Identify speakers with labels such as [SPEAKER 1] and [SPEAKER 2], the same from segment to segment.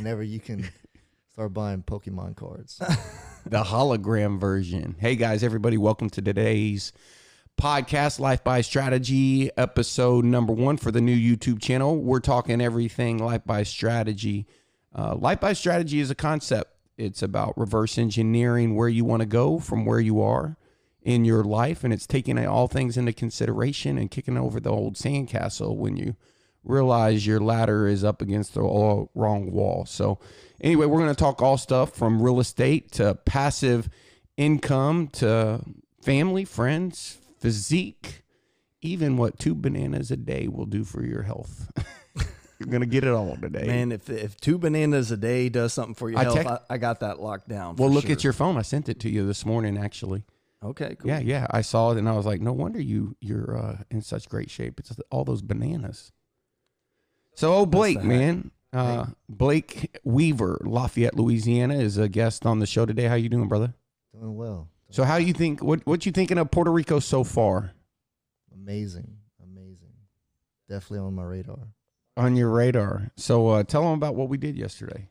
[SPEAKER 1] whenever you can start buying Pokemon cards.
[SPEAKER 2] The hologram version. Hey guys, everybody, welcome to today's podcast, Life by Strategy, episode number 1 for the new YouTube channel. We're talking everything Life by Strategy. Life by Strategy is a concept. It's about reverse engineering where you want to go from where you are in your life, and it's taking all things into consideration and kicking over the old sandcastle when you realize your ladder is up against the wrong wall. So anyway, we're going to talk all stuff from real estate to passive income to family, friends, physique, even what 2 bananas a day will do for your health. You're going to get it all today.
[SPEAKER 3] Man, if 2 bananas a day does something for your health, I got that locked down.
[SPEAKER 2] Well, look at your phone. I sent it to you this morning, actually.
[SPEAKER 3] Okay, cool.
[SPEAKER 2] Yeah. I saw it, and I was like, no wonder you're in such great shape. It's all those bananas. So, Blake, man. Blake Weaver, Lafayette, Louisiana, is a guest on the show today. How you doing, brother?
[SPEAKER 1] Doing well.
[SPEAKER 2] So how you think, what you thinking of Puerto Rico so far?
[SPEAKER 1] Amazing. Definitely on my radar.
[SPEAKER 2] On your radar. So tell them about what we did yesterday.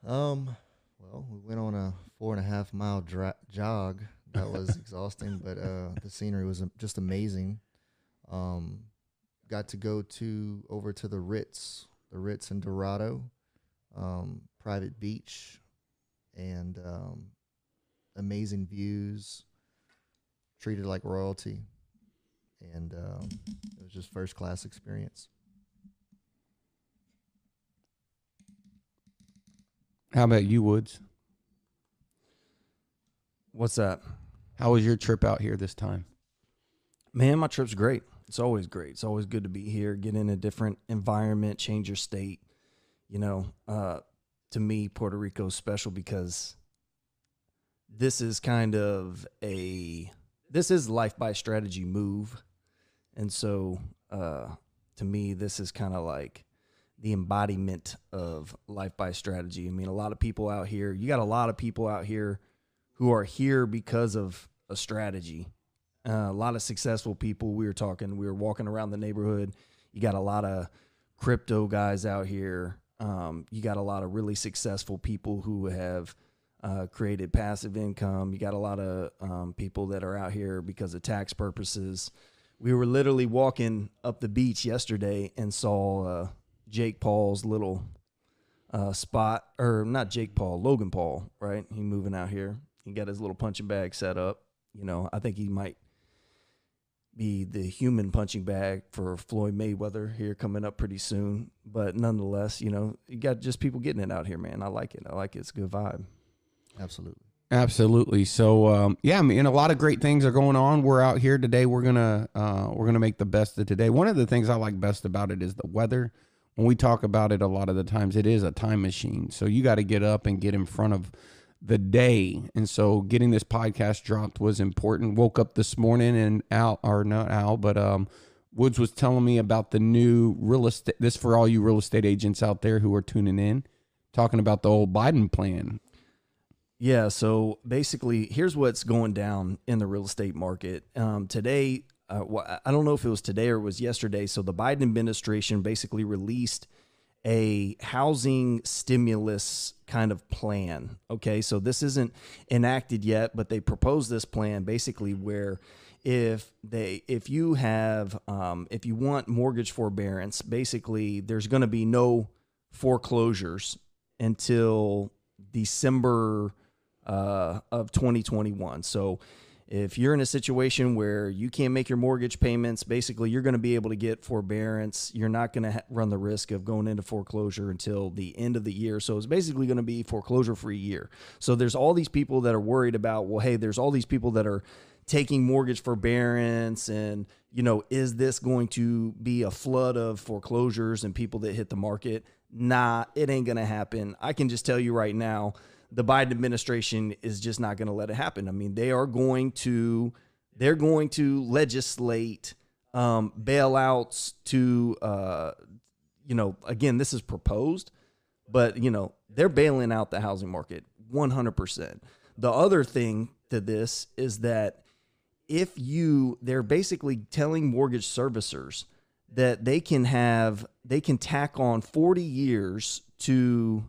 [SPEAKER 1] Well, we went on a 4.5 mile jog. That was exhausting, but the scenery was just amazing. Got to go over to the Ritz in Dorado, private beach, and amazing views, treated like royalty, and it was just first class experience.
[SPEAKER 2] How about you, Woods?
[SPEAKER 3] What's that?
[SPEAKER 2] How was your trip out here this time?
[SPEAKER 3] Man, my trip's great. It's always great. It's always good to be here, get in a different environment, change your state. You know, to me, Puerto Rico is special because this is kind of this is Life by Strategy move. And so, to me, this is kind of like the embodiment of Life by Strategy. I mean, a lot of people out here, you got a lot of people out here who are here because of a strategy. A lot of successful people. We were walking around the neighborhood. You got a lot of crypto guys out here. You got a lot of really successful people who have created passive income. You got a lot of people that are out here because of tax purposes. We were literally walking up the beach yesterday and saw Jake Paul's little spot, or not Jake Paul, Logan Paul, right? He moving out here. He got his little punching bag set up. You know, I think he might be the human punching bag for Floyd Mayweather here coming up pretty soon. But nonetheless, you know, you got just people getting it out here, man. I like it. It's a good vibe.
[SPEAKER 1] Absolutely.
[SPEAKER 2] So, yeah, I mean, a lot of great things are going on. We're out here today. We're gonna make the best of today. One of the things I like best about it is the weather. When we talk about it, a lot of the times it is a time machine. So you got to get up and get in front of the day. And so getting this podcast dropped was important. Woke up this morning and Woods was telling me about the new real estate. This for all you real estate agents out there who are tuning in, talking about the old Biden plan.
[SPEAKER 3] Yeah. So basically, here's what's going down in the real estate market today. I don't know if it was today or it was yesterday. So the Biden administration basically released a housing stimulus kind of plan. Okay. So this isn't enacted yet, but they proposed this plan basically where if you want mortgage forbearance, basically there's going to be no foreclosures until December of 2021. So if you're in a situation where you can't make your mortgage payments, basically you're going to be able to get forbearance. You're not going to run the risk of going into foreclosure until the end of the year. So it's basically going to be foreclosure-free year. So there's all these people that are worried about, well, hey, there's all these people that are taking mortgage forbearance and, you know, is this going to be a flood of foreclosures and people that hit the market? Nah, it ain't going to happen. I can just tell you right now, the Biden administration is just not going to let it happen. I mean, they're going to legislate bailouts to, again, this is proposed, but, they're bailing out the housing market 100%. The other thing to this is that they're basically telling mortgage servicers that they can tack on 40 years to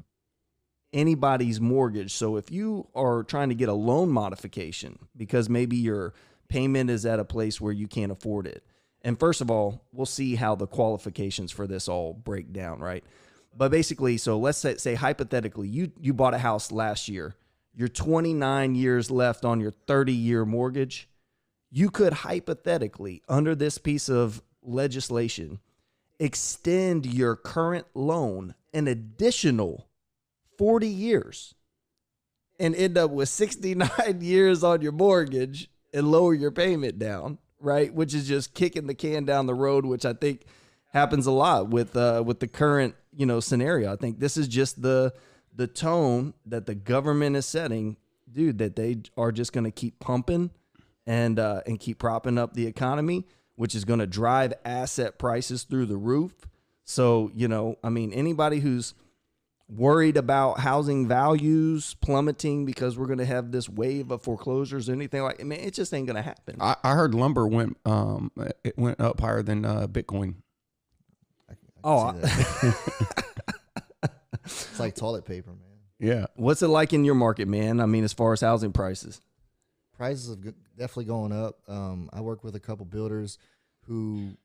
[SPEAKER 3] anybody's mortgage. So if you are trying to get a loan modification because maybe your payment is at a place where you can't afford it. And first of all, we'll see how the qualifications for this all break down, right? But basically, so let's say hypothetically, you bought a house last year. You're 29 years left on your 30-year mortgage. You could hypothetically, under this piece of legislation, extend your current loan an additional 40 years and end up with 69 years on your mortgage and lower your payment down, right? Which is just kicking the can down the road, which I think happens a lot with the current, scenario. I think this is just the tone that the government is setting, dude, that they are just going to keep pumping and keep propping up the economy, which is going to drive asset prices through the roof. So, anybody who's worried about housing values plummeting because we're going to have this wave of foreclosures or anything like, it just ain't going to happen.
[SPEAKER 2] I heard lumber went up higher than Bitcoin.
[SPEAKER 1] It's like toilet paper, man.
[SPEAKER 2] Yeah.
[SPEAKER 3] What's it like in your market, man? As far as housing prices?
[SPEAKER 1] Prices have definitely going up. I work with a couple builders who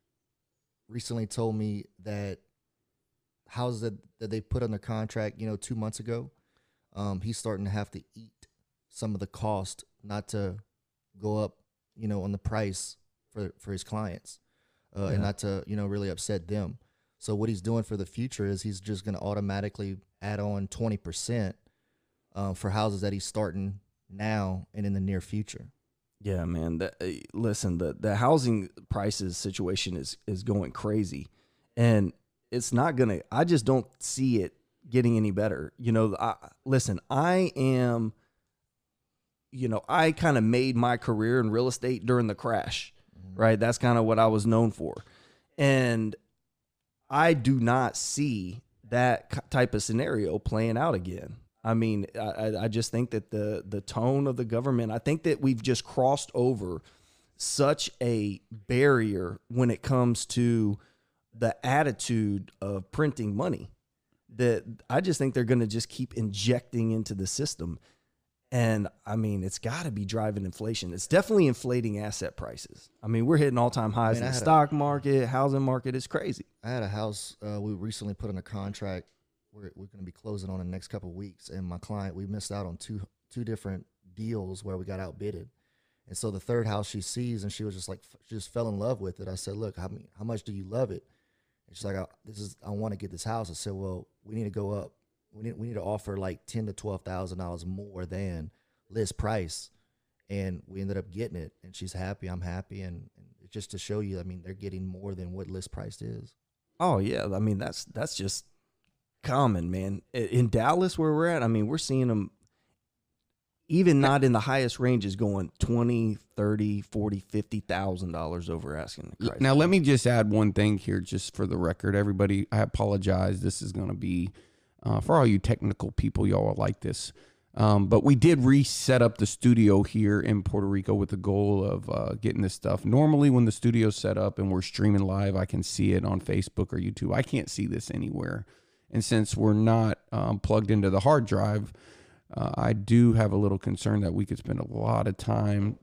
[SPEAKER 1] recently told me that houses that they put under contract, 2 months ago, he's starting to have to eat some of the cost not to go up, on the price for his clients, and not to, really upset them. So what he's doing for the future is he's just going to automatically add on 20% for houses that he's starting now and in the near future.
[SPEAKER 3] Yeah, man. Listen, the housing prices situation is going crazy, and it's not gonna. I just don't see it getting any better. I am. I kind of made my career in real estate during the crash, right? That's kind of what I was known for, and I do not see that type of scenario playing out again. I just think that the tone of the government, I think that we've just crossed over such a barrier when it comes to the attitude of printing money, that I just think they're going to just keep injecting into the system. And it's got to be driving inflation. It's definitely inflating asset prices. We're hitting all-time highs in the stock market, housing market. It's crazy.
[SPEAKER 1] I had a house we recently put under contract. We're going to be closing on in the next couple of weeks. And my client, we missed out on two different deals where we got outbidded. And so the third house she sees, and she was just like, she just fell in love with it. I said, look, how much do you love it? And she's like, I want to get this house. I said, well, we need to go up. We need to offer like $10,000 to $12,000 more than list price. And we ended up getting it. And she's happy. I'm happy. And just to show you, they're getting more than what list price is.
[SPEAKER 3] Oh, yeah. That's just common, man. In Dallas, where we're at, we're seeing them even not in the highest ranges going $20,000, $30,000, $40,000, $50,000 over asking the price.
[SPEAKER 2] Now, let me just add one thing here, just for the record. Everybody, I apologize. This is going to be, for all you technical people, y'all will like this. But we did reset up the studio here in Puerto Rico with the goal of getting this stuff. Normally, when the studio's set up and we're streaming live, I can see it on Facebook or YouTube. I can't see this anywhere. And since we're not plugged into the hard drive, I do have a little concern that we could spend a lot of time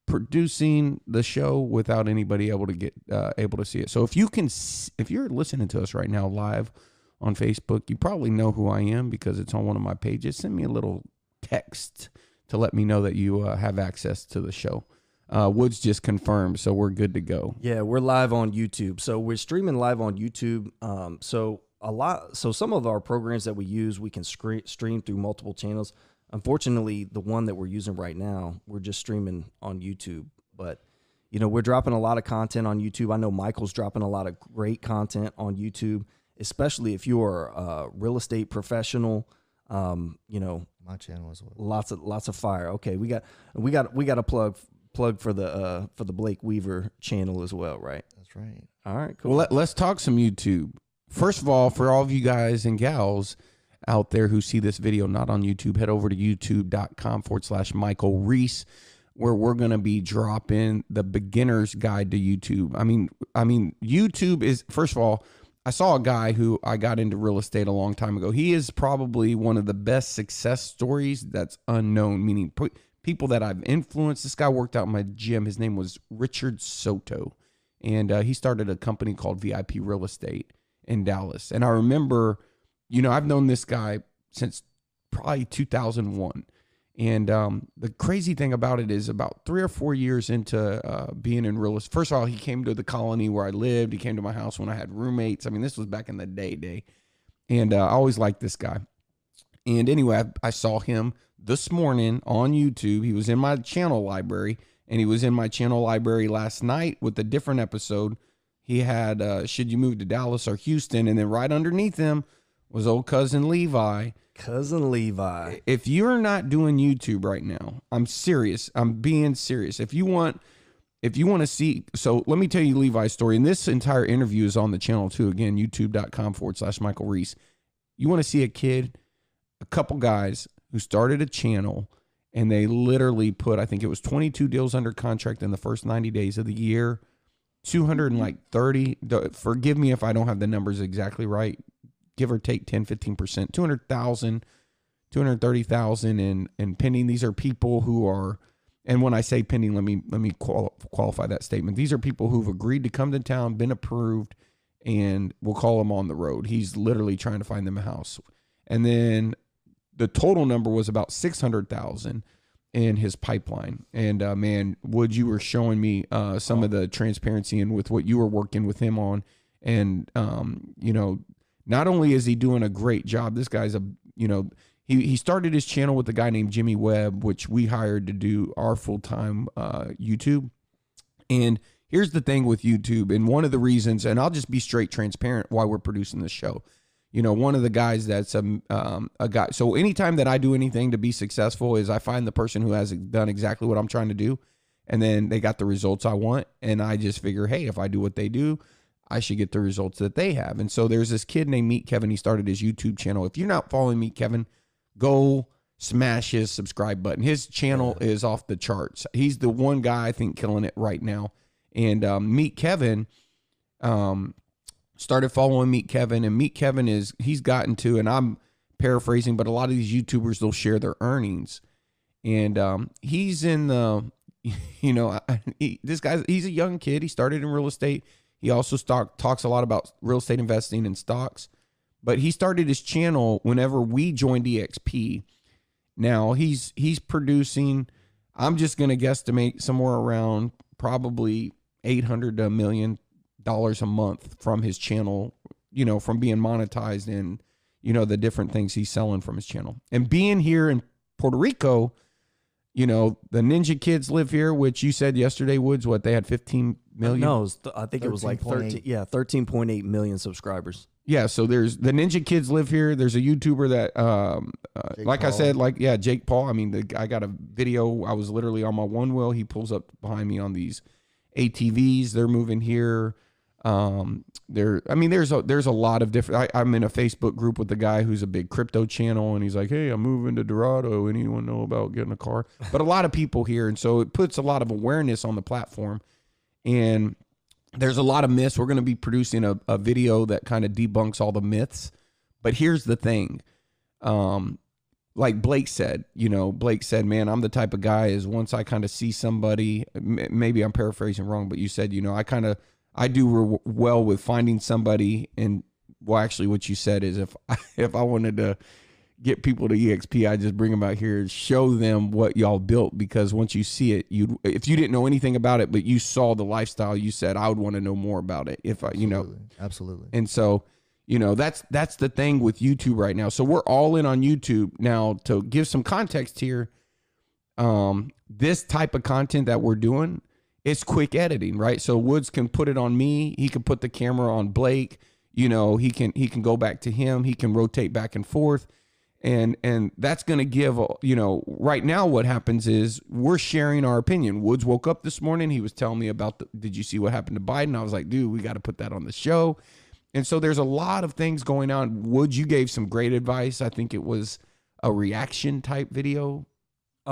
[SPEAKER 2] producing the show without anybody able to see it. So if you're listening to us right now live on Facebook, you probably know who I am because it's on one of my pages. Send me a little text to let me know that you have access to the show. Woods just confirmed, so we're good to go.
[SPEAKER 3] Yeah, we're live on YouTube. So we're streaming live on YouTube. So some of our programs that we use, we can stream through multiple channels. Unfortunately, the one that we're using right now, we're just streaming on YouTube. But, we're dropping a lot of content on YouTube. I know Michael's dropping a lot of great content on YouTube, especially if you are a real estate professional.
[SPEAKER 1] My channel as well.
[SPEAKER 3] Lots of fire. Okay, we got a plug for the Blake Weaver channel as well, right?
[SPEAKER 1] That's right.
[SPEAKER 3] All right, cool.
[SPEAKER 2] Well, let's talk some YouTube. First of all, for all of you guys and gals out there who see this video not on YouTube, head over to youtube.com/Michael Reese. where we're going to be dropping the beginner's guide to YouTube. I mean, YouTube is, first of all, I saw a guy who I got into real estate a long time ago. He is probably one of the best success stories that's unknown, meaning people that I've influenced. This guy worked out in my gym. His name was Richard Soto, and he started a company called VIP Real Estate in Dallas. And I remember, I've known this guy since probably 2001. And the crazy thing about it is about 3 or 4 years into being in real estate, first of all, he came to the colony where I lived. He came to my house when I had roommates. I mean, this was back in the day. And I always liked this guy. And anyway, I saw him this morning on YouTube. He was in my channel library, and he was in my channel library last night with a different episode. He had, should you move to Dallas or Houston? And then right underneath him was old cousin Levi.
[SPEAKER 3] Cousin Levi.
[SPEAKER 2] If you're not doing YouTube right now, I'm serious. I'm being serious. If you want to see, so let me tell you Levi's story. And this entire interview is on the channel too. Again, youtube.com/Michael Reese. You want to see a couple guys who started a channel, and they literally put, I think it was 22 deals under contract in the first 90 days of the year, 230. Forgive me if I don't have the numbers exactly right. Give or take 10, 15%, 200,000, 230,000 and pending. These are people who are, and when I say pending, let me qualify that statement. These are people who've agreed to come to town, been approved, and we'll call them on the road. He's literally trying to find them a house. And then the total number was about 600,000 in his pipeline. And man, Wood, you were showing me some of the transparency and with what you were working with him on. And, not only is he doing a great job, this guy's he started his channel with a guy named Jimmy Webb, which we hired to do our full-time YouTube. And here's the thing with YouTube, and one of the reasons, and I'll just be straight transparent why we're producing this show. One of the guys that's a guy. So anytime that I do anything to be successful is I find the person who has done exactly what I'm trying to do, and then they got the results I want. And I just figure, hey, if I do what they do, I should get the results that they have. And so there's this kid named Meet Kevin. He started his YouTube channel. If you're not following Meet Kevin, go smash his subscribe button. His channel is off the charts. He's the one guy I think killing it right now. And Meet Kevin started following Meet Kevin, and Meet Kevin he's gotten to, and I'm paraphrasing, but a lot of these YouTubers, they'll share their earnings. And he's in the, this guy's, he's a young kid. He started in real estate. He also talks a lot about real estate investing and stocks, but he started his channel whenever we joined EXP. Now he's producing, I'm just going to guesstimate somewhere around probably $800 to $1 million a month from his channel, from being monetized and, the different things he's selling from his channel. And being here in Puerto Rico, the Ninja Kids live here, which you said yesterday, Woods, what, they had 15 million?
[SPEAKER 3] No, I think it was like 13. Yeah, 13.8 million subscribers.
[SPEAKER 2] Yeah, so there's the Ninja Kids live here. There's a YouTuber that, like Paul. I said, Jake Paul. I mean, I got a video. I was literally on my one wheel. He pulls up behind me on these ATVs. They're moving here. There's a lot of different, I'm in a Facebook group with the guy who's a big crypto channel, and he's like, hey, I'm moving to Dorado. Anyone know about getting a car? But a lot of people here. And so it puts a lot of awareness on the platform, and there's a lot of myths. We're going to be producing a video that kind of debunks all the myths. But here's the thing. Like Blake said, man, I'm the type of guy is once I kind of see somebody, maybe I'm paraphrasing wrong, but you said, I do well with finding somebody, and well, actually what you said is if I wanted to get people to EXP, I just bring them out here and show them what y'all built, because once you see it, if you didn't know anything about it, but you saw the lifestyle, you said, I would want to know more about it. If I,
[SPEAKER 1] Absolutely.
[SPEAKER 2] And so, that's the thing with YouTube right now. So we're all in on YouTube now. To give some context here, this type of content that we're doing, it's quick editing, right? So Woods can put it on me. He can put the camera on Blake. He can go back to him. He can rotate back and forth. And that's going to give, right now what happens is we're sharing our opinion. Woods woke up this morning. He was telling me about did you see what happened to Biden? I was like, dude, we got to put that on the show. And so there's a lot of things going on. Woods, you gave some great advice. I think it was a reaction type video.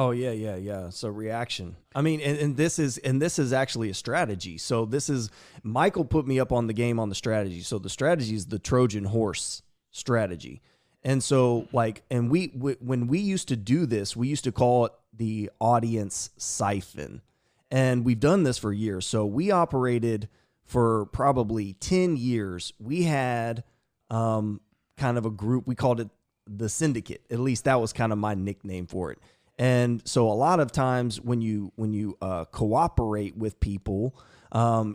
[SPEAKER 3] Oh yeah. So reaction. I mean, and this is actually a strategy. So this is Michael put me up on the game on the strategy. So the strategy is the Trojan horse strategy. And so and when we used to do this, we used to call it the audience siphon. And we've done this for years. So we operated for probably 10 years. We had kind of a group, we called it the syndicate. At least that was kind of my nickname for it. And so a lot of times when you cooperate with people,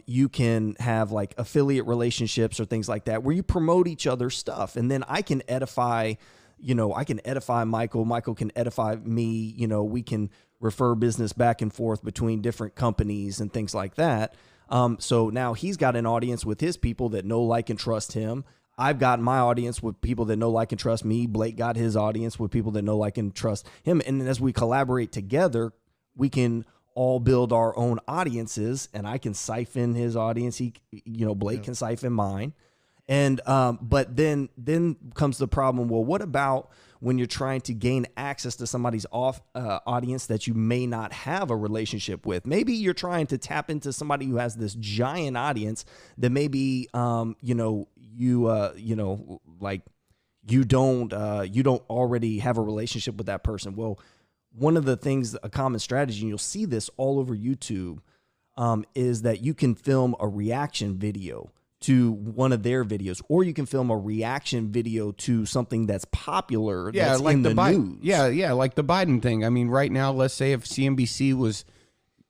[SPEAKER 3] you can have like affiliate relationships or things like that where you promote each other's stuff. And then I can edify Michael. Michael can edify me. We can refer business back and forth between different companies and things like that. So now he's got an audience with his people that know, like, and trust him. I've got my audience with people that know, like, and trust me. Blake got his audience with people that know, like, and trust him. And as we collaborate together, we can all build our own audiences, and I can siphon his audience. Blake can siphon mine. And but then comes the problem. Well, what about when you're trying to gain access to somebody's audience that you may not have a relationship with? Maybe you're trying to tap into somebody who has this giant audience that maybe you don't already have a relationship with that person. Well, one of the things, a common strategy, and you'll see this all over YouTube, is that you can film a reaction video to one of their videos, or you can film a reaction video to something that's popular.
[SPEAKER 2] Yeah,
[SPEAKER 3] that's
[SPEAKER 2] like
[SPEAKER 3] in the
[SPEAKER 2] Biden.
[SPEAKER 3] news.
[SPEAKER 2] Yeah, like the Biden thing. I mean, right now, let's say if CNBC was,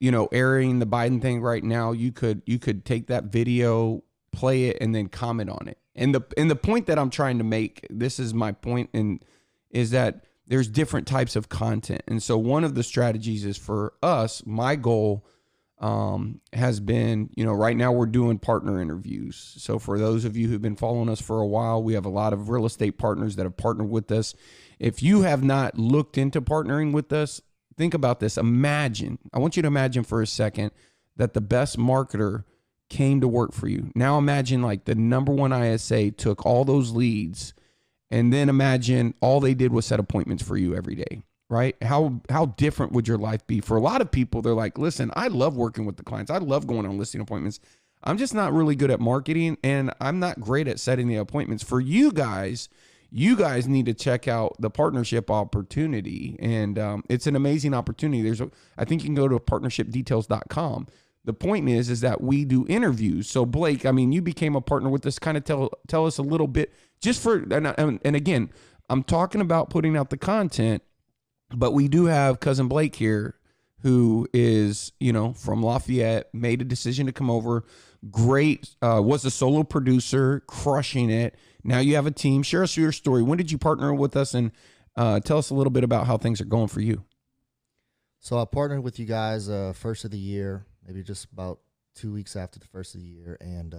[SPEAKER 2] airing the Biden thing right now, you could take that video, play it, and then comment on it. And the point that I'm trying to make, this is my point, is that there's different types of content. And so one of the strategies is for us, my goal has been, right now we're doing partner interviews. So for those of you who've been following us for a while, we have a lot of real estate partners that have partnered with us. If you have not looked into partnering with us, think about this. I want you to imagine for a second that the best marketer came to work for you. Now imagine like the number one ISA took all those leads, and then imagine all they did was set appointments for you every day. Right? How different would your life be? For a lot of people, they're like, listen, I love working with the clients. I love going on listing appointments. I'm just not really good at marketing, and I'm not great at setting the appointments. For you guys need to check out the partnership opportunity, and it's an amazing opportunity. I think you can go to partnershipdetails.com. The point is that we do interviews. So Blake, I mean, you became a partner with us. Kind of tell us a little bit, just for, and again, I'm talking about putting out the content. But we do have cousin Blake here who is, from Lafayette, made a decision to come over. Great, was a solo producer, crushing it. Now you have a team. Share us your story. When did you partner with us? And tell us a little bit about how things are going for you.
[SPEAKER 1] So I partnered with you guys first of the year, maybe just about 2 weeks after the first of the year. And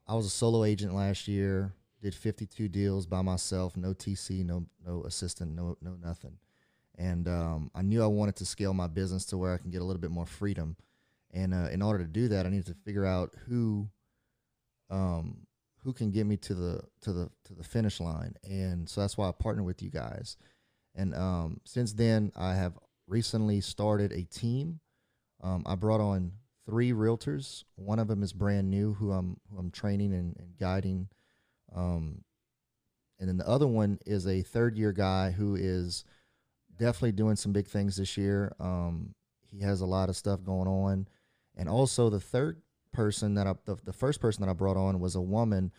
[SPEAKER 1] I was a solo agent last year. Did 52 deals by myself, no TC, no assistant, no nothing. And I knew I wanted to scale my business to where I can get a little bit more freedom. And in order to do that, I needed to figure out who can get me to the finish line. And so that's why I partnered with you guys. And since then, I have recently started a team. I brought on 3 realtors. One of them is brand new, who I'm training and guiding. And then the other one is a third-year guy who is definitely doing some big things this year. He has a lot of stuff going on. And also the third person the first person that I brought on was a woman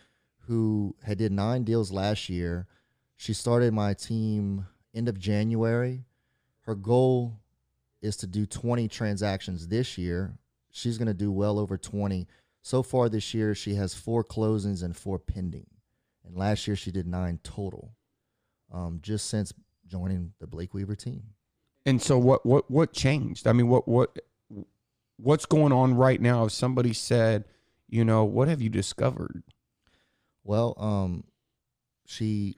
[SPEAKER 1] who did 9 deals last year. She started my team end of January. Her goal is to do 20 transactions this year. She's going to do well over 20. So far this year, she has 4 closings and 4 pending. And last year she did 9 total, just since joining the Blake Weaver team. And
[SPEAKER 2] so what changed? I mean, what's going on right now? If somebody said, what have you discovered? Well,
[SPEAKER 1] she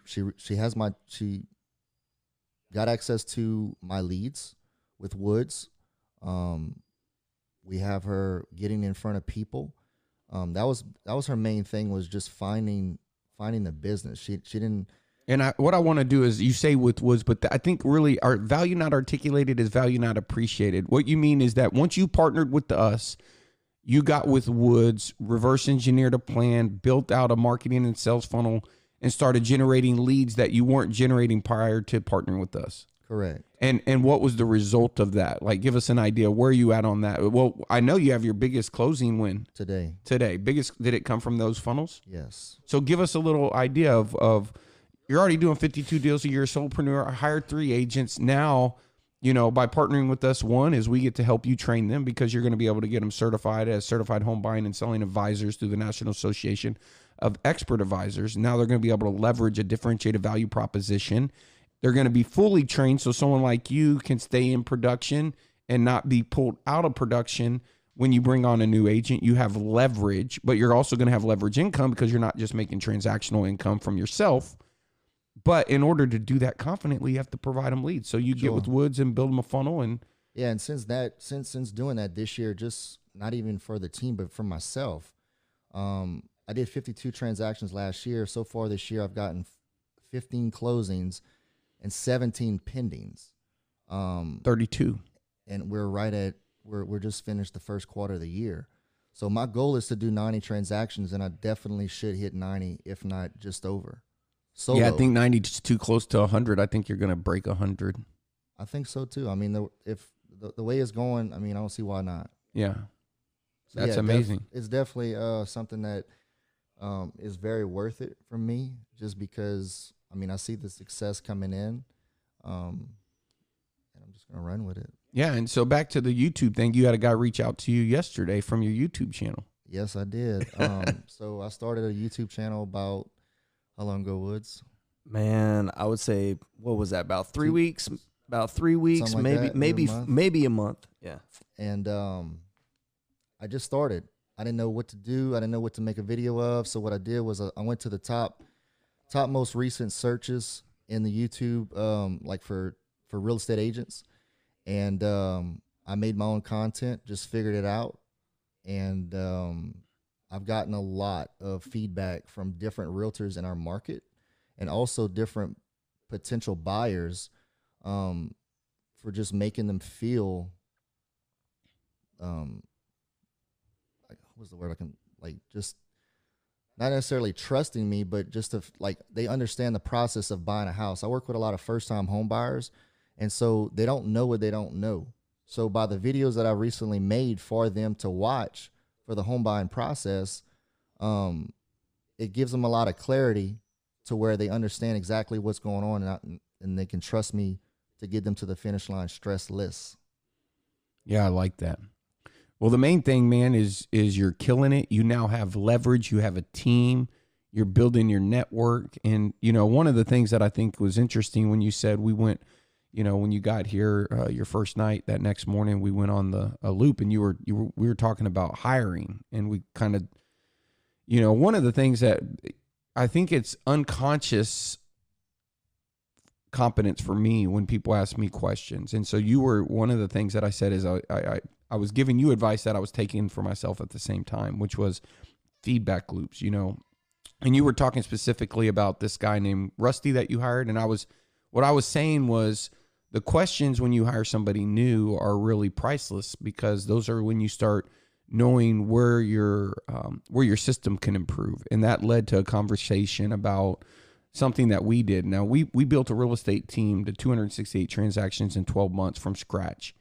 [SPEAKER 1] got access to my leads with Woods. We have her getting in front of people. That was her main thing, was just finding the business. She didn't
[SPEAKER 2] And what I want to do is, you say with Woods, but I think really our value not articulated is value not appreciated. What you mean is that once you partnered with us, you got with Woods, reverse engineered a plan, built out a marketing and sales funnel, and started generating leads that you weren't generating prior to partnering with us.
[SPEAKER 1] Correct.
[SPEAKER 2] And what was the result of that? Like, give us an idea. Where are you at on that? Well, I know you have your biggest closing win
[SPEAKER 1] Today.
[SPEAKER 2] Biggest, did it come from those funnels?
[SPEAKER 1] Yes.
[SPEAKER 2] So give us a little idea of you're already doing 52 deals a year, solopreneur, hired 3 agents. Now, by partnering with us, one is we get to help you train them, because you're going to be able to get them certified as certified home buying and selling advisors through the National Association of Expert Advisors. Now they're going to be able to leverage a differentiated value proposition. They're going to be fully trained, so someone like you can stay in production and not be pulled out of production when you bring on a new agent. You have leverage, but you're also going to have leverage income, because you're not just making transactional income from yourself. But in order to do that confidently, you have to provide them leads. So you get with Woods and build them a funnel. And
[SPEAKER 1] yeah, and since doing that this year, just not even for the team, but for myself, I did 52 transactions last year. So far this year, I've gotten 15 closings and 17 pendings.
[SPEAKER 2] 32.
[SPEAKER 1] And we're just finished the first quarter of the year. So my goal is to do 90 transactions, and I definitely should hit 90, if not just over. Solo.
[SPEAKER 2] Yeah, I think 90 is too close to 100. I think you're going to break 100.
[SPEAKER 1] I think so too. I mean, if the way it's going, I mean, I don't see why not.
[SPEAKER 2] Yeah.
[SPEAKER 1] So
[SPEAKER 2] That's amazing.
[SPEAKER 1] It's definitely something that is very worth it for me, just because, I mean, I see the success coming in, and I'm just going to run with it.
[SPEAKER 2] Yeah, and so back to the YouTube thing, you had a guy reach out to you yesterday from your YouTube channel.
[SPEAKER 1] Yes, I did. So I started a YouTube channel about, how long ago, Woods?
[SPEAKER 3] Man, I would say, what was that? About 3 weeks. About 3 weeks,
[SPEAKER 1] Something like
[SPEAKER 3] maybe
[SPEAKER 1] that,
[SPEAKER 3] maybe a month. Yeah.
[SPEAKER 1] And I just started. I didn't know what to do. I didn't know what to make a video of. So what I did was I went to the top most recent searches in the YouTube, like for real estate agents, and I made my own content. Just figured it out, and I've gotten a lot of feedback from different realtors in our market, and also different potential buyers, for just making them feel, what's the word I can, like, just not necessarily trusting me, but just to, like, they understand the process of buying a house. I work with a lot of first-time home buyers, and so they don't know what they don't know. So by the videos that I recently made for them to watch for the home buying process, it gives them a lot of clarity to where they understand exactly what's going on, and they can trust me to get them to the finish line stressless.
[SPEAKER 2] Yeah, I like that. Well, the main thing, man, is you're killing it. You now have leverage. You have a team. You're building your network. And, one of the things that I think was interesting when you said we went, when you got here, your first night, that next morning, we went on a loop, and we were talking about hiring, and we kind of, one of the things that I think it's unconscious competence for me when people ask me questions. And so you were, one of the things that I said is I was giving you advice that I was taking for myself at the same time, which was feedback loops, and you were talking specifically about this guy named Rusty that you hired. And what I was saying was, the questions when you hire somebody new are really priceless, because those are when you start knowing where your system can improve. And that led to a conversation about something that we did. Now, we built a real estate team to 268 transactions in 12 months from scratch.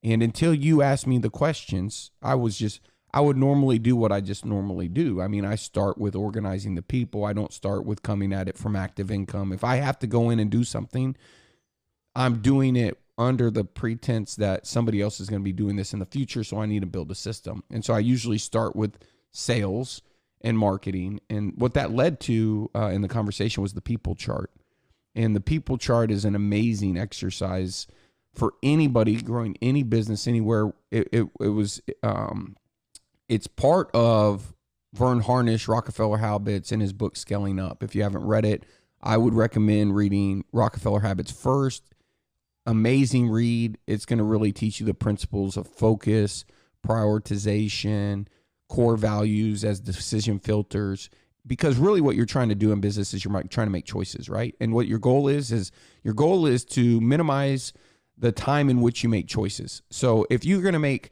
[SPEAKER 2] And until you asked me the questions, I would normally do what I just normally do. I mean, I start with organizing the people. I don't start with coming at it from active income. If I have to go in and do something, I'm doing it under the pretense that somebody else is going to be doing this in the future, so I need to build a system. And so I usually start with sales and marketing. And what that led to in the conversation was the people chart. And the people chart is an amazing exercise for anybody growing any business anywhere. It's part of Vern Harnish, Rockefeller Habits, in his book Scaling Up. If you haven't read it, I would recommend reading Rockefeller Habits first. Amazing read. It's going to really teach you the principles of focus, prioritization, core values as decision filters. because really what you're trying to do in business is you're trying to make choices, right? And what your goal is your goal is to minimize the time in which you make choices. So if you're going to make,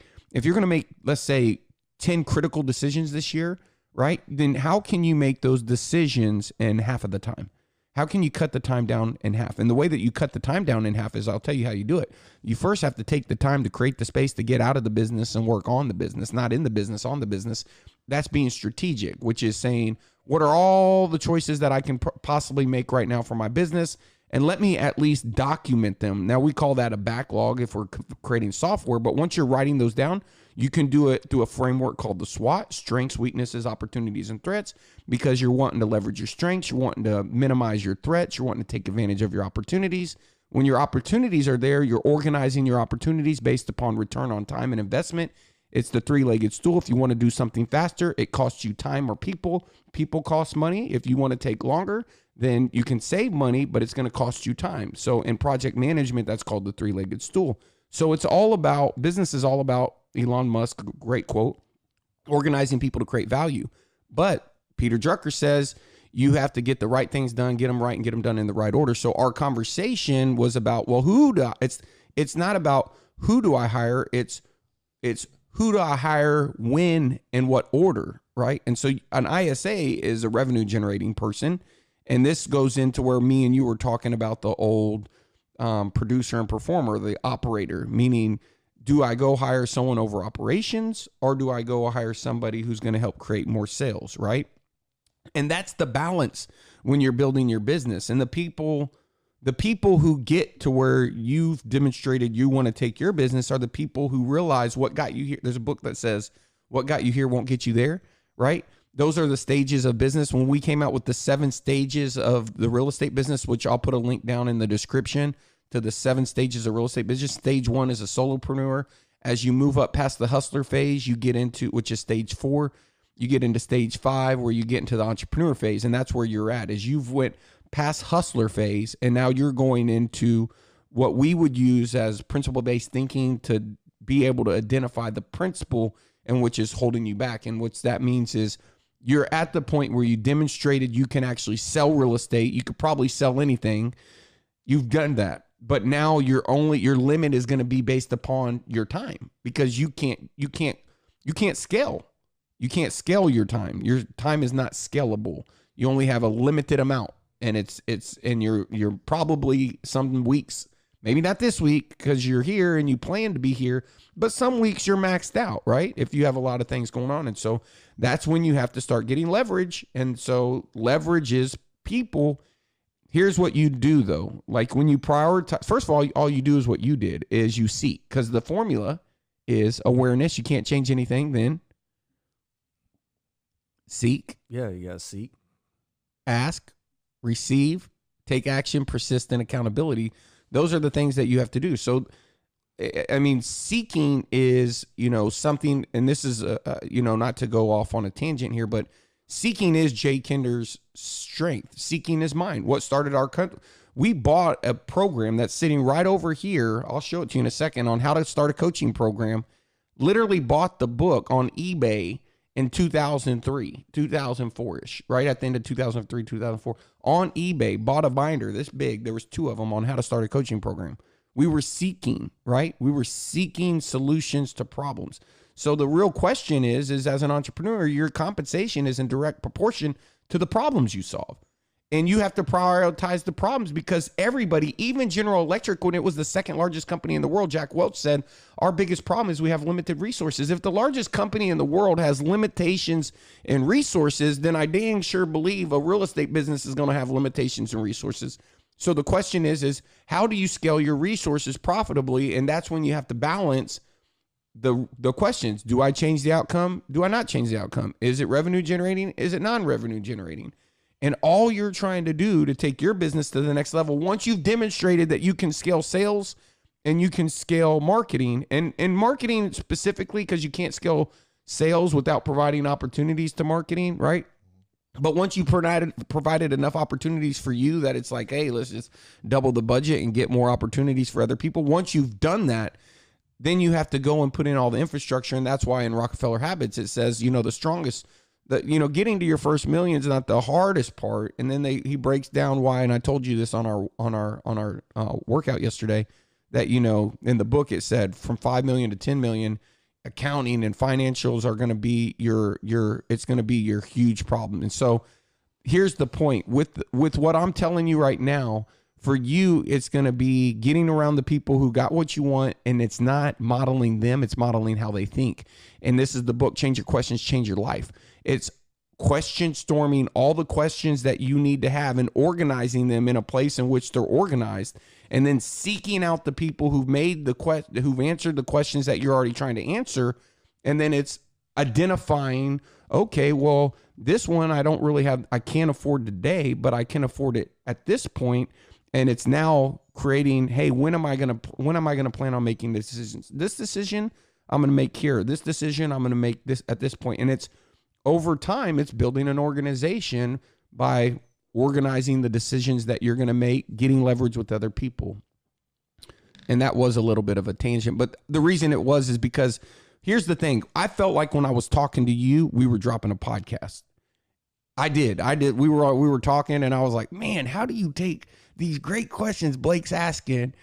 [SPEAKER 2] let's say 10 critical decisions this year, right? Then how can you make those decisions in half of the time? How can you cut the time down in half? And the way that you cut the time down in half is, I'll tell you how you do it. You first have to take the time to create the space to get out of the business and work on the business, not in the business, on the business. That's being strategic, which is saying, what are all the choices that I can possibly make right now for my business? And let me at least document them. Now, we call that a backlog if we're creating software, but once you're writing those down, you can do it through a framework called the SWOT, strengths, weaknesses, opportunities, and threats, because you're wanting to leverage your strengths, you're wanting to minimize your threats, you're wanting to take advantage of your opportunities. When your opportunities are there, you're organizing your opportunities based upon return on time and investment. It's the three-legged stool. If you want to do something faster, it costs you time or people. People cost money. If you want to take longer, then you can save money, but it's going to cost you time. So in project management, that's called the three-legged stool. So it's all about, business is all about, Elon Musk, great quote, organizing people to create value. But Peter Drucker says you have to get the right things done, get them right, and get them done in the right order. So our conversation was about, well, it's not about who do I hire, it's who do I hire, when, and what order, right? And so an ISA is a revenue generating person. And this goes into where me and you were talking about the old producer and performer, the operator, meaning, do I go hire someone over operations, or do I go hire somebody who's going to help create more sales, right? And that's the balance when you're building your business. And the people who get to where you've demonstrated you want to take your business are the people who realize what got you here. There's a book that says, what got you here won't get you there, right? Those are the stages of business. When we came out with the 7 stages of the real estate business, which I'll put a link down in the description to the 7 stages of real estate business. Stage 1 is a solopreneur. As you move up past the hustler phase, you get into, which is stage 4, you get into stage 5, where you get into the entrepreneur phase. And that's where you're at, is you've went past hustler phase. And now you're going into what we would use as principle-based thinking to be able to identify the principle in which is holding you back. And what that means is you're at the point where you demonstrated you can actually sell real estate. You could probably sell anything. You've done that. But now your limit is going to be based upon your time, because you can't scale. You can't scale your time. Your time is not scalable. You only have a limited amount, and you're probably some weeks, maybe not this week because you're here and you plan to be here, but some weeks you're maxed out, right? If you have a lot of things going on. And so that's when you have to start getting leverage. And so leverage is people. Here's what you do, though. Like when you prioritize, first of all you do is what you did, is you seek, because the formula is awareness. You can't change anything. Then seek.
[SPEAKER 3] Yeah, you got to seek.
[SPEAKER 2] Ask, receive, take action, persist, and accountability. Those are the things that you have to do. So, I mean, seeking is, something, and this is, not to go off on a tangent here, but seeking is Jay Kinder's strength. Seeking is mine. What started our country? We bought a program that's sitting right over here. I'll show it to you in a second, on how to start a coaching program. Literally bought the book on eBay in 2003, 2004-ish, right at the end of 2003, 2004. On eBay, bought a binder this big. There was 2 of them on how to start a coaching program. We were seeking, right? We were seeking solutions to problems. So the real question is as an entrepreneur, your compensation is in direct proportion to the problems you solve. And you have to prioritize the problems, because everybody, even General Electric, when it was the 2nd largest company in the world, Jack Welch said, our biggest problem is we have limited resources. If the largest company in the world has limitations in resources, then I dang sure believe a real estate business is going to have limitations in resources. So the question is how do you scale your resources profitably? And that's when you have to balance the questions. Do I change the outcome? Do I not change the outcome? Is it revenue generating? Is it non-revenue generating? And all you're trying to do to take your business to the next level, once you've demonstrated that you can scale sales and you can scale marketing, and marketing specifically, because you can't scale sales without providing opportunities to marketing, right? But once you provided enough opportunities for you that it's like, hey, let's just double the budget and get more opportunities for other people. Once you've done that, then you have to go and put in all the infrastructure. And that's why in Rockefeller Habits, it says, the getting to your first million is not the hardest part. And then he breaks down why. And I told you this on our workout yesterday, that, in the book, it said from 5 million to 10 million, accounting and financials are going to be it's going to be your huge problem. And so here's the point with what I'm telling you right now. For you, it's going to be getting around the people who got what you want, and it's not modeling them, it's modeling how they think. And this is the book, Change Your Questions, Change Your Life. It's question storming all the questions that you need to have and organizing them in a place in which they're organized, and then seeking out the people who've who've answered the questions that you're already trying to answer. And then it's identifying, okay, well, this one I can't afford today, but I can afford it at this point. And it's now creating, hey, when am I going to plan on making this decision? This decision I'm going to make here. This decision I'm going to make this at this point. And it's over time, it's building an organization by organizing the decisions that you're going to make, getting leverage with other people. And that was a little bit of a tangent, but the reason it was is because here's the thing. I felt like when I was talking to you, we were dropping a podcast. I did. We were talking, and I was like, man, how do you take these great questions Blake's asking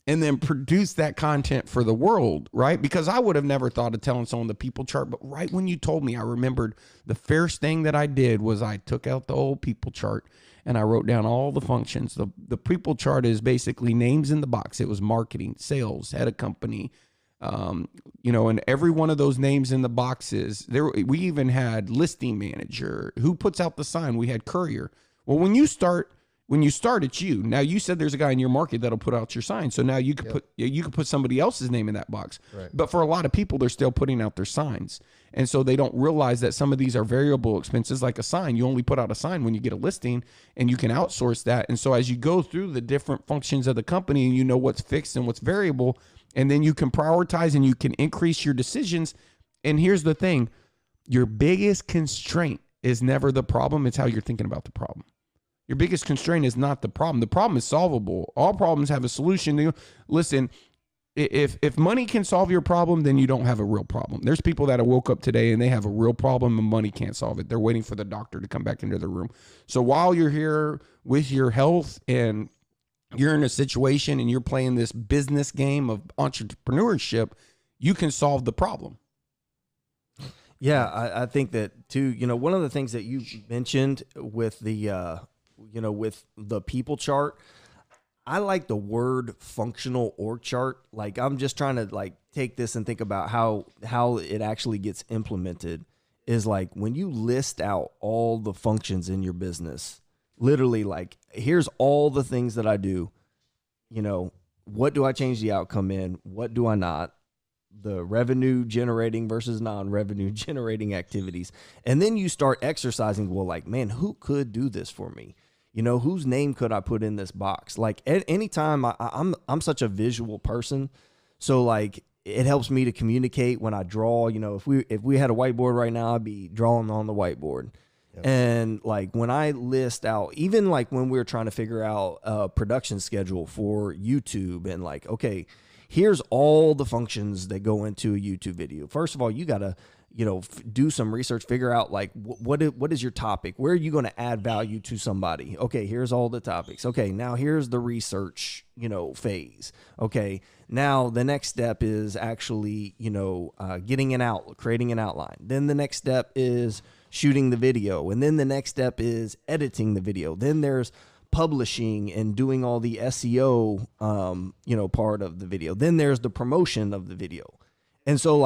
[SPEAKER 2] and then produce that content for the world, right? Because I would have never thought of telling someone the people chart, but right when you told me, I remembered the first thing that I did was I took out the old people chart and I wrote down all the functions. The people chart is basically names in the box. It was marketing, sales, head of company, and every one of those names in the boxes there. We even had listing manager, who puts out the sign. We had courier. Well, when you start, it's you. Now, you said there's a guy in your market that'll put out your sign. So now you could put somebody else's name in that box.
[SPEAKER 1] Right.
[SPEAKER 2] But for a lot of people, they're still putting out their signs. And so they don't realize that some of these are variable expenses, like a sign. You only put out a sign when you get a listing, and you can outsource that. And so as you go through the different functions of the company, and you know what's fixed and what's variable, and then you can prioritize and you can increase your decisions. And here's the thing. Your biggest constraint is never the problem. It's how you're thinking about the problem. Your biggest constraint is not the problem. The problem is solvable. All problems have a solution. Listen, if money can solve your problem, then you don't have a real problem. There's people that have woke up today and they have a real problem and money can't solve it. They're waiting for the doctor to come back into the room. So while you're here with your health and you're in a situation and you're playing this business game of entrepreneurship, you can solve the problem.
[SPEAKER 3] Yeah, I think that too. One of the things that you mentioned with the with the people chart, I like the word functional org chart. Like, I'm just trying to take this and think about how it actually gets implemented. Is like when you list out all the functions in your business, literally, here's all the things that I do. What do I change the outcome in? What do I not? The revenue generating versus non-revenue generating activities. And then you start exercising, well, man, who could do this for me? Whose name could I put in this box? Anytime I'm such a visual person. So it helps me to communicate when I draw. If we had a whiteboard right now, I'd be drawing on the whiteboard. Yep. And when I list out, even when we were trying to figure out a production schedule for YouTube, and okay, here's all the functions that go into a YouTube video. First of all, you got to, do some research, figure out what is your topic? Where are you going to add value to somebody? Okay, here's all the topics. Okay, now here's the research, phase. Okay, now the next step is actually, creating an outline. Then the next step is shooting the video. And then the next step is editing the video. Then there's publishing and doing all the SEO, part of the video. Then there's the promotion of the video. And so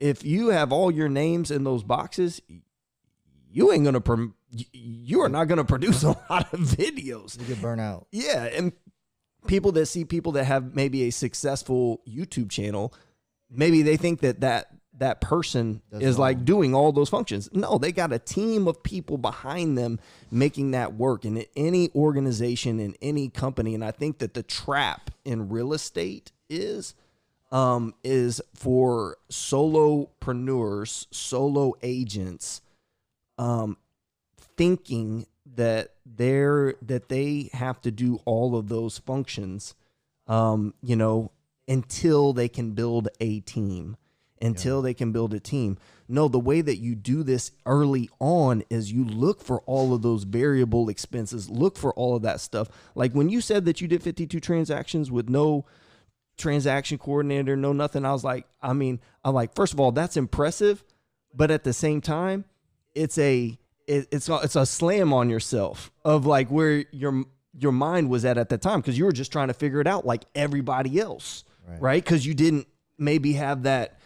[SPEAKER 3] if you have all your names in those boxes, you are not going to produce a lot of videos.
[SPEAKER 1] You get burnt out.
[SPEAKER 3] Yeah. And people that have maybe a successful YouTube channel, maybe they think that person is doing all those functions. No, they got a team of people behind them making that work in any organization, in any company. And I think that the trap in real estate is for solopreneurs, solo agents, thinking that they have to do all of those functions, until they can build a team. until they can build a team. No, the way that you do this early on is you look for all of those variable expenses, look for all of that stuff. Like when you said that you did 52 transactions with no transaction coordinator, no nothing, I was like, I'm like, first of all, that's impressive, but at the same time, it's a slam on yourself of like where your mind was at the time, because you were just trying to figure it out like everybody else, right? Because you didn't maybe have that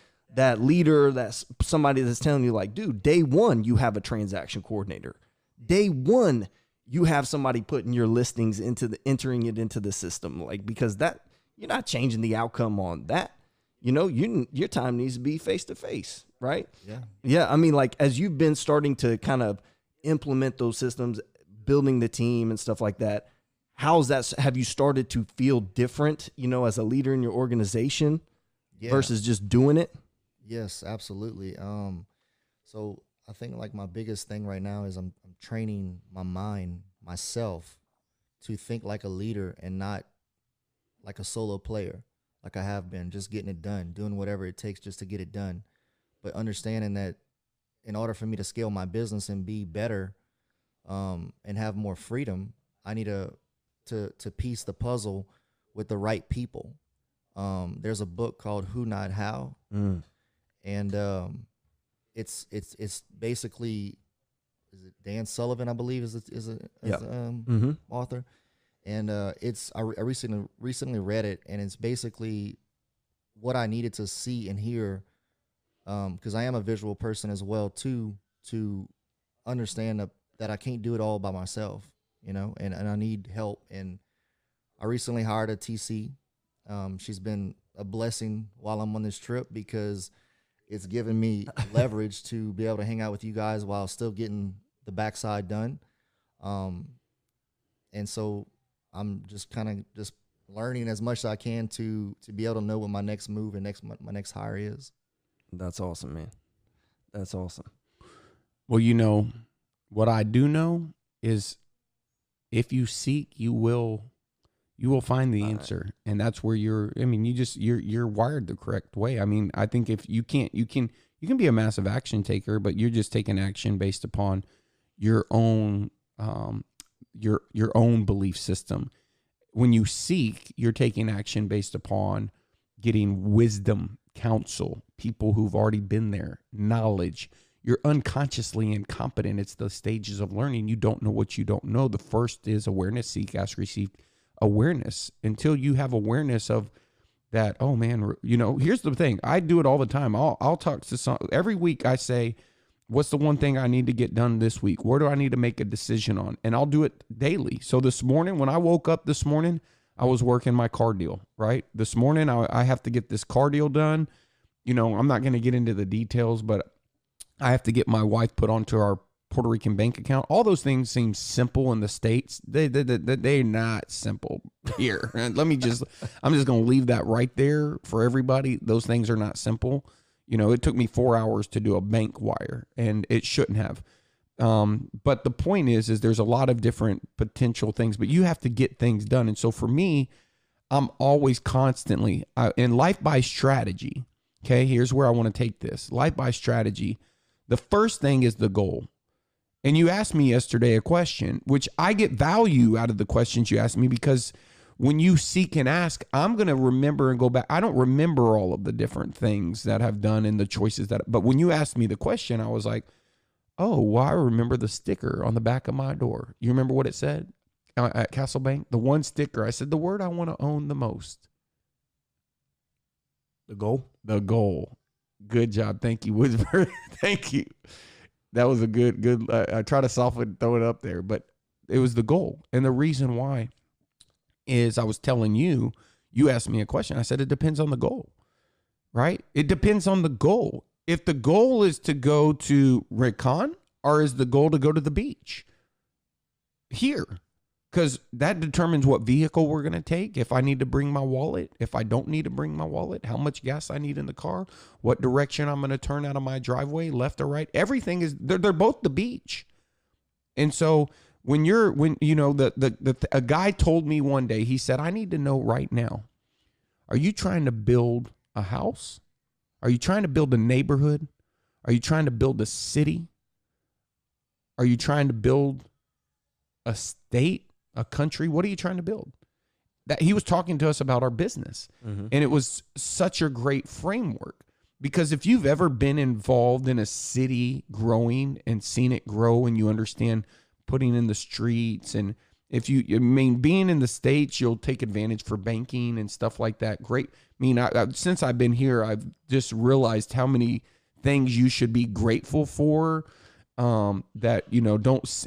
[SPEAKER 3] leader, that's somebody that's telling you like, dude, day one, you have a transaction coordinator. Day one, you have somebody putting your listings entering it into the system. Like, because that, you're not changing the outcome on that. You know, your time needs to be face to face, right?
[SPEAKER 1] Yeah.
[SPEAKER 3] Yeah. I mean, like, as you've been starting to kind of implement those systems, building the team and stuff like that, how's that? Have you started to feel different, you know, as a leader in your organization versus just doing it?
[SPEAKER 1] Yes, absolutely. So I think like my biggest thing right now is I'm training my mind, myself, to think like a leader and not like a solo player, like I have been, just getting it done, doing whatever it takes just to get it done. But understanding that in order for me to scale my business and be better, and have more freedom, I need to piece the puzzle with the right people. There's a book called Who Not How. And it's basically, is it Dan Sullivan, I believe, is author, and I recently read it, and it's basically what I needed to see and hear, because I am a visual person as well too, to understand that I can't do it all by myself, you know, and I need help. And I recently hired a TC. She's been a blessing while I'm on this trip, because it's given me leverage to be able to hang out with you guys while still getting the backside done. And so I'm just kind of just learning as much as I can to be able to know what my next move and my next hire is.
[SPEAKER 3] That's awesome, man. That's awesome.
[SPEAKER 2] Well, you know, what I do know is if you seek, you will find the answer. And that's where you're wired the correct way. I mean, I think if you can be a massive action taker, but you're just taking action based upon your own belief system. When you seek, you're taking action based upon getting wisdom, counsel, people who've already been there, knowledge. You're unconsciously incompetent. It's the stages of learning. You don't know what you don't know. The first is awareness, seek, ask, receive. Awareness. Until you have awareness of that, oh man, you know, here's the thing. I do it all the time. I'll talk to some every week. I say, what's the one thing I need to get done this week? Where do I need to make a decision on? And I'll do it daily. So this morning, when I woke up this morning, I was working my car deal, right? This morning, I have to get this car deal done. You know, I'm not going to get into the details, but I have to get my wife put onto our Puerto Rican bank account. All those things seem simple in the States. They're not simple here. I'm just going to leave that right there for everybody. Those things are not simple. You know, it took me 4 hours to do a bank wire, and it shouldn't have. But the point is there's a lot of different potential things, but you have to get things done. And so for me, I'm always constantly in life by strategy. Okay. Here's where I want to take this life by strategy. The first thing is the goal. And you asked me yesterday a question, which I get value out of the questions you asked me, because when you seek and ask, I'm going to remember and go back. I don't remember all of the different things that I've done and the choices but when you asked me the question, I was like, oh, well, I remember the sticker on the back of my door. You remember what it said at Castle Bank? The one sticker. I said, the word I want to own the most.
[SPEAKER 3] The goal?
[SPEAKER 2] The goal. Good job. Thank you, Woodford. Thank you. That was a good, I try to softly throw it up there, but it was the goal. And the reason why is I was telling you asked me a question. I said, it depends on the goal, right? It depends on the goal. If the goal is to go to Recon, or is the goal to go to the beach here? Because that determines what vehicle we're going to take. If I need to bring my wallet, if I don't need to bring my wallet, how much gas I need in the car, what direction I'm going to turn out of my driveway, left or right. Everything is, they're both the beach. And so a guy told me one day, he said, I need to know right now, are you trying to build a house Are you trying to build a neighborhood? Are you trying to build a city? Are you trying to build a state, a country? What are you trying to build? That he was talking to us about our business. And it was such a great framework, because if you've ever been involved in a city growing and seen it grow, and you understand putting in the streets, and if you, I mean, being in the States, you'll take advantage for banking and stuff like that. Great. I mean, since I've been here, I've just realized how many things you should be grateful for, that, you know,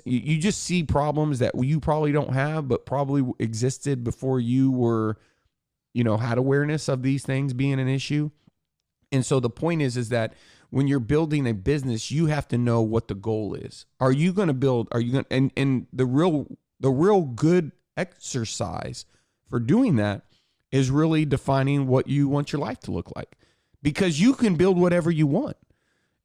[SPEAKER 2] you just see problems that you probably don't have, but probably existed before you were, you know, had awareness of these things being an issue. And so the point is that when you're building a business, you have to know what the goal is. Are you going to build, and the real good exercise for doing that is really defining what you want your life to look like, because you can build whatever you want.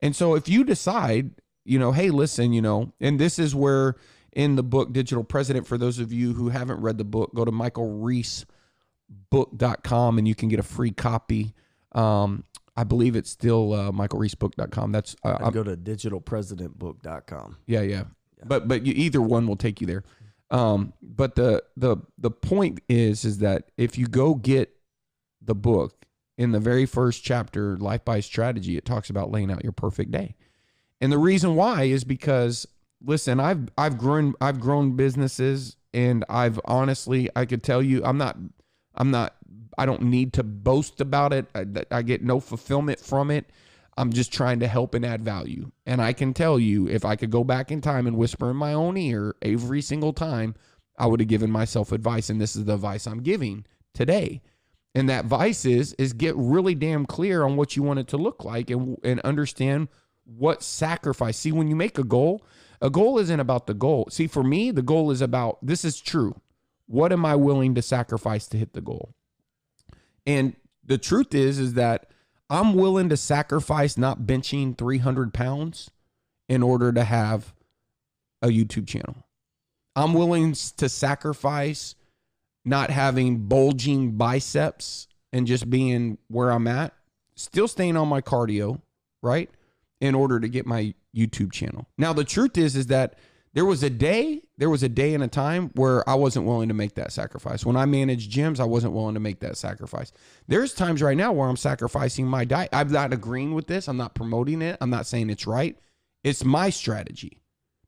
[SPEAKER 2] And so if you decide, you know, hey, listen, you know, and this is where in the book, Digital President, for those of you who haven't read the book, go to michaelreesebook.com and you can get a free copy. I believe it's still michaelreesebook.com. That's
[SPEAKER 3] go to digitalpresidentbook.com.
[SPEAKER 2] Yeah. But either one will take you there. But the point is that if you go get the book, in the very first chapter, Life by Strategy, it talks about laying out your perfect day. And the reason why is because, listen, I've grown businesses, and I could tell you, I don't need to boast about it. I get no fulfillment from it. I'm just trying to help and add value. And I can tell you, if I could go back in time and whisper in my own ear every single time, I would have given myself advice. And this is the advice I'm giving today. And that advice is get really damn clear on what you want it to look like, and understand what sacrifice. See, when you make a goal isn't about the goal. See, for me, the goal is about, this is true. What am I willing to sacrifice to hit the goal? And the truth is that I'm willing to sacrifice not benching 300 pounds in order to have a YouTube channel. I'm willing to sacrifice not having bulging biceps and just being where I'm at, still staying on my cardio, right, in order to get my YouTube channel. Now, the truth is that there was a day and a time where I wasn't willing to make that sacrifice. When I managed gyms, I wasn't willing to make that sacrifice. There's times right now where I'm sacrificing my diet. I'm not agreeing with this. I'm not promoting it. I'm not saying it's right. It's my strategy.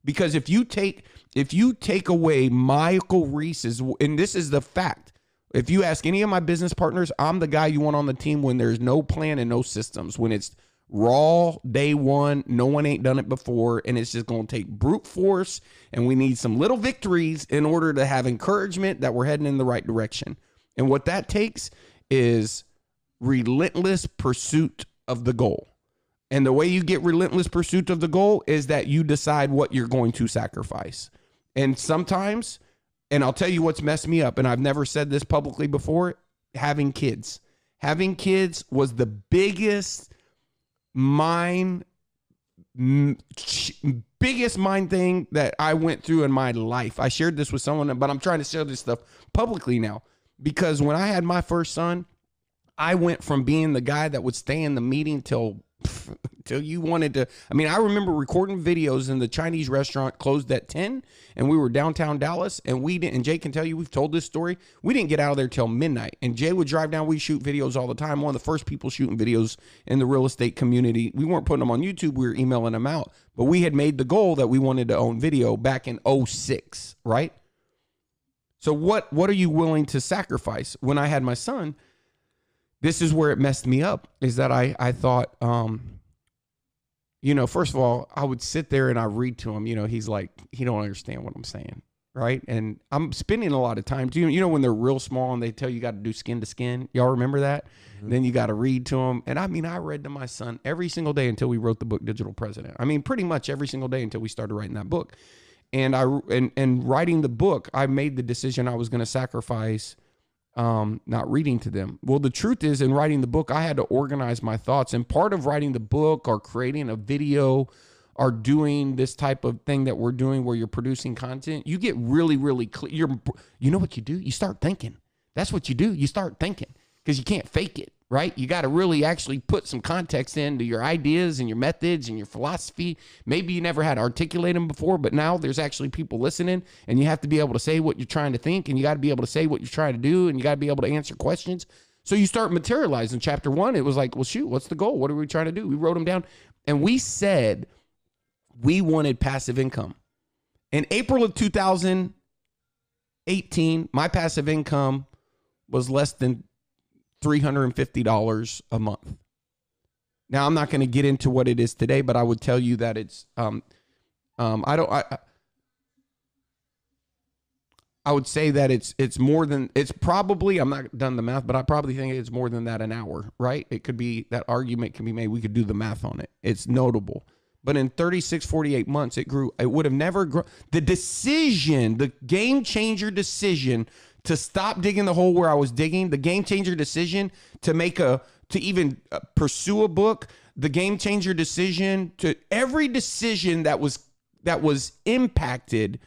[SPEAKER 2] Because if you take away Michael Reese's, and this is the fact, if you ask any of my business partners, I'm the guy you want on the team when there's no plan and no systems, when it's raw day one, no one ain't done it before, and it's just going to take brute force, and we need some little victories in order to have encouragement that we're heading in the right direction. And what that takes is relentless pursuit of the goal. And the way you get relentless pursuit of the goal is that you decide what you're going to sacrifice. And sometimes, and I'll tell you what's messed me up, and I've never said this publicly before, having kids. Having kids was the biggest mind thing that I went through in my life. I shared this with someone, but I'm trying to share this stuff publicly now, because when I had my first son, I went from being the guy that would stay in the meeting till you wanted to. I mean, I remember recording videos in the Chinese restaurant, closed at 10, and we were downtown Dallas, and we didn't, and Jay can tell you, we've told this story, we didn't get out of there till midnight, and Jay would drive down. We shoot videos all the time. One of the first people shooting videos in the real estate community. We weren't putting them on YouTube, we were emailing them out, but we had made the goal that we wanted to own video back in 2006, right? So what are you willing to sacrifice? When I had my son, this is where it messed me up, is that I thought, first of all, I would sit there and I read to him, he's like, he don't understand what I'm saying, right? And I'm spending a lot of time, when they're real small and they tell you got to do skin to skin, y'all remember that? Mm-hmm. Then you got to read to them. And I read to my son every single day until we wrote the book, Digital President. Pretty much every single day until we started writing that book. And writing the book, I made the decision I was going to sacrifice not reading to them. Well, the truth is, in writing the book, I had to organize my thoughts. And part of writing the book or creating a video or doing this type of thing that we're doing where you're producing content, you get really, really clear. You know what you do? You start thinking. That's what you do. You start thinking, because you can't fake it. right? You got to really actually put some context into your ideas and your methods and your philosophy. Maybe you never had to articulate them before, but now there's actually people listening, and you have to be able to say what you're trying to think, and you got to be able to say what you're trying to do, and you got to be able to answer questions. So you start materializing. Chapter 1, it was like, well, shoot, what's the goal? What are we trying to do? We wrote them down, and we said we wanted passive income. In April of 2018, my passive income was less than $350 a month. Now, I'm not going to get into what it is today, but I would tell you that it's, I would say that it's more than, it's probably, I'm not done the math, but I probably think it's more than that an hour, right? It could be, that argument can be made. We could do the math on it. It's notable. But in 36, 48 months, it grew. It would have never grown. The decision, the game changer decision to stop digging the hole where I was digging, the game changer decision to even pursue a book, the game changer decision to every decision that was impacted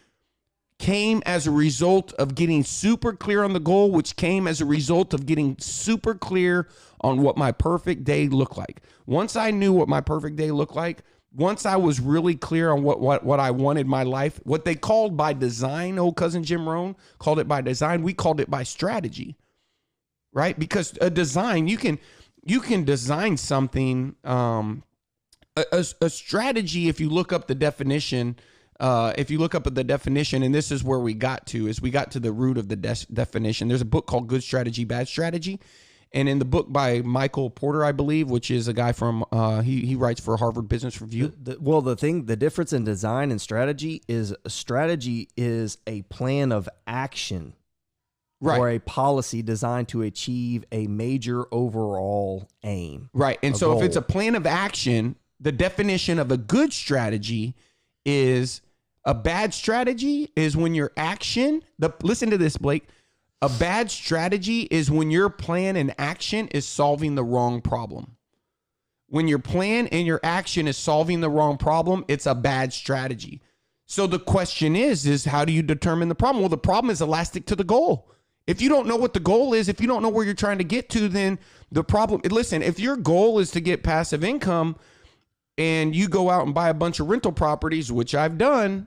[SPEAKER 2] came as a result of getting super clear on the goal, which came as a result of getting super clear on what my perfect day looked like. Once I knew what my perfect day looked like, once I was really clear on what I wanted my life, what they called by design, old cousin Jim Rohn called it by design. We called it by strategy, right? Because a design, you can design something, a strategy. If you look up the definition, and this is where we got to the root of the definition. There's a book called Good Strategy, Bad Strategy. And in the book by Michael Porter, I believe, which is a guy from, he writes for Harvard Business Review.
[SPEAKER 3] The difference in design and strategy is a plan of action, right, or a policy designed to achieve a major overall aim.
[SPEAKER 2] Right. And so if it's a plan of action, the definition of a good strategy is a bad strategy is when your action, listen to this, Blake. A bad strategy is when your plan and action is solving the wrong problem. When your plan and your action is solving the wrong problem, it's a bad strategy. So the question is how do you determine the problem? Well, the problem is elastic to the goal. If you don't know what the goal is, if you don't know where you're trying to get to, then the problem, listen, if your goal is to get passive income and you go out and buy a bunch of rental properties, which I've done,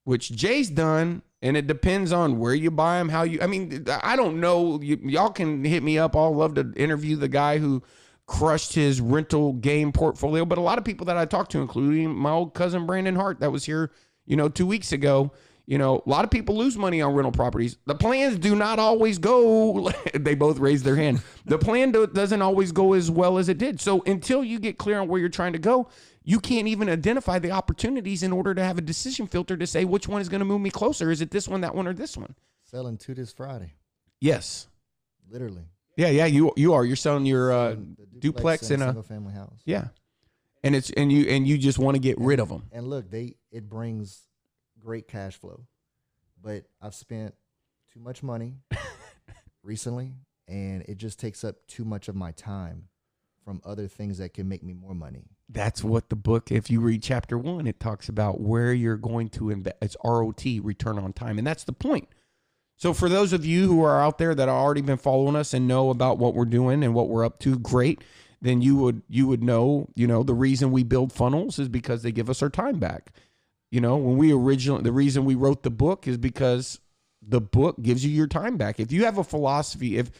[SPEAKER 2] which Jay's done, and it depends on where you buy them, I don't know. Y'all can hit me up. I'll love to interview the guy who crushed his rental game portfolio. But a lot of people that I talked to, including my old cousin Brandon Hart that was here, 2 weeks ago, a lot of people lose money on rental properties. The plans do not always go. They both raised their hand. The plan doesn't always go as well as it did. So until you get clear on where you're trying to go, you can't even identify the opportunities in order to have a decision filter to say which one is going to move me closer. Is it this one, that one, or this one?
[SPEAKER 1] Selling to this Friday.
[SPEAKER 2] Yes.
[SPEAKER 1] Literally.
[SPEAKER 2] Yeah, you are. You're selling your duplex in a
[SPEAKER 1] single family house.
[SPEAKER 2] Yeah. And you just want to get rid of them.
[SPEAKER 1] And look, it brings great cash flow. But I've spent too much money recently, and it just takes up too much of my time from other things that can make me more money.
[SPEAKER 2] That's what the book, if you read chapter 1, it talks about where you're going to invest. It's ROT, return on time. And that's the point. So for those of you who are out there that have already been following us and know about what we're doing and what we're up to, great. Then you would know, the reason we build funnels is because they give us our time back. The reason we wrote the book is because the book gives you your time back. If you have a philosophy, if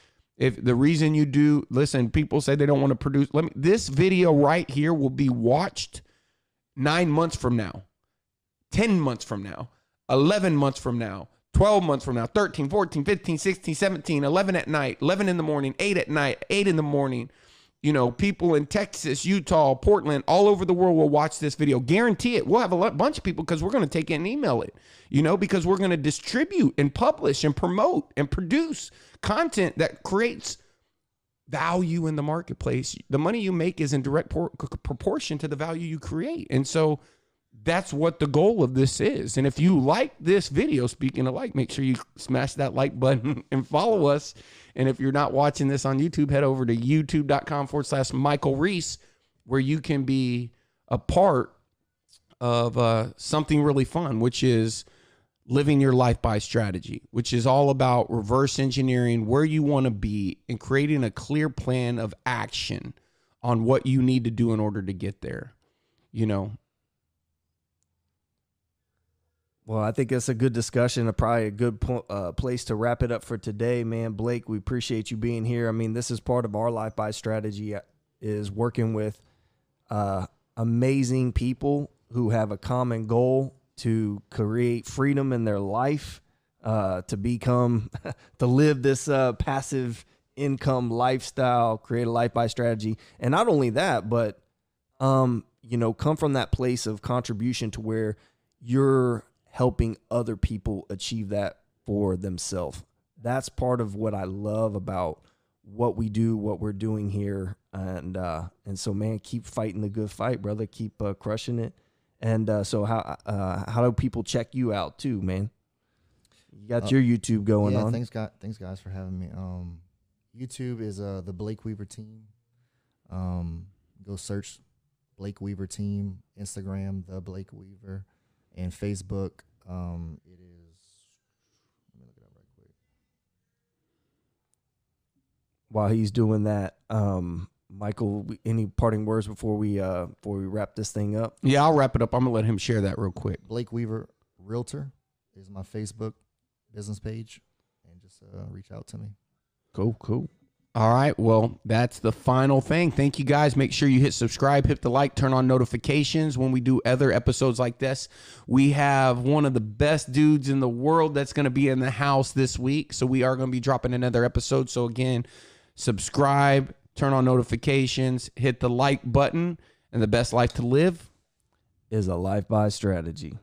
[SPEAKER 2] the reason you do, listen, people say they don't want to produce. This video right here will be watched 9 months from now, 10 months from now, 11 months from now, 12 months from now, 13, 14, 15, 16, 17, 11 at night, 11 in the morning, 8 at night, 8 in the morning. People in Texas, Utah, Portland, all over the world will watch this video. Guarantee it. We'll have a bunch of people because we're going to take it and email it, because we're going to distribute and publish and promote and produce content that creates value in the marketplace. The money you make is in direct proportion to the value you create. And so that's what the goal of this is. And if you like this video, speaking of like, make sure you smash that like button and follow us. And if you're not watching this on YouTube, head over to youtube.com/Michael Reese, where you can be a part of something really fun, which is Living Your Life by Strategy, which is all about reverse engineering where you want to be and creating a clear plan of action on what you need to do in order to get there. You know,
[SPEAKER 3] Well, I think it's a good discussion, probably a good place to wrap it up for today, man. Blake, we appreciate you being here. I mean, this is part of our Life by Strategy, is working with amazing people who have a common goal to create freedom in their life, to become, to live this passive income lifestyle, create a life by strategy. And not only that, but, you know, come from that place of contribution to where you're helping other people achieve that for themselves. That's part of what I love about what we do, what we're doing here. And so, man, keep fighting the good fight, brother. Keep crushing it. And so how do people check you out too, man? You got your YouTube going on.
[SPEAKER 1] Thanks guys for having me. YouTube is the Blake Weaver Team. Go search Blake Weaver Team. Instagram, the Blake Weaver, and Facebook. It is. Let me look it up right quick.
[SPEAKER 3] While he's doing that, Michael, any parting words before we wrap this thing up?
[SPEAKER 2] Yeah, I'll wrap it up. I'm gonna let him share that real quick.
[SPEAKER 1] Blake Weaver Realtor is my Facebook business page, and just reach out to me.
[SPEAKER 2] Cool. All right. Well, that's the final thing. Thank you, guys. Make sure you hit subscribe, hit the like, turn on notifications when we do other episodes like this. We have one of the best dudes in the world that's going to be in the house this week. So we are going to be dropping another episode. So again, subscribe, turn on notifications, hit the like button, and the best life to live
[SPEAKER 3] is a life by strategy.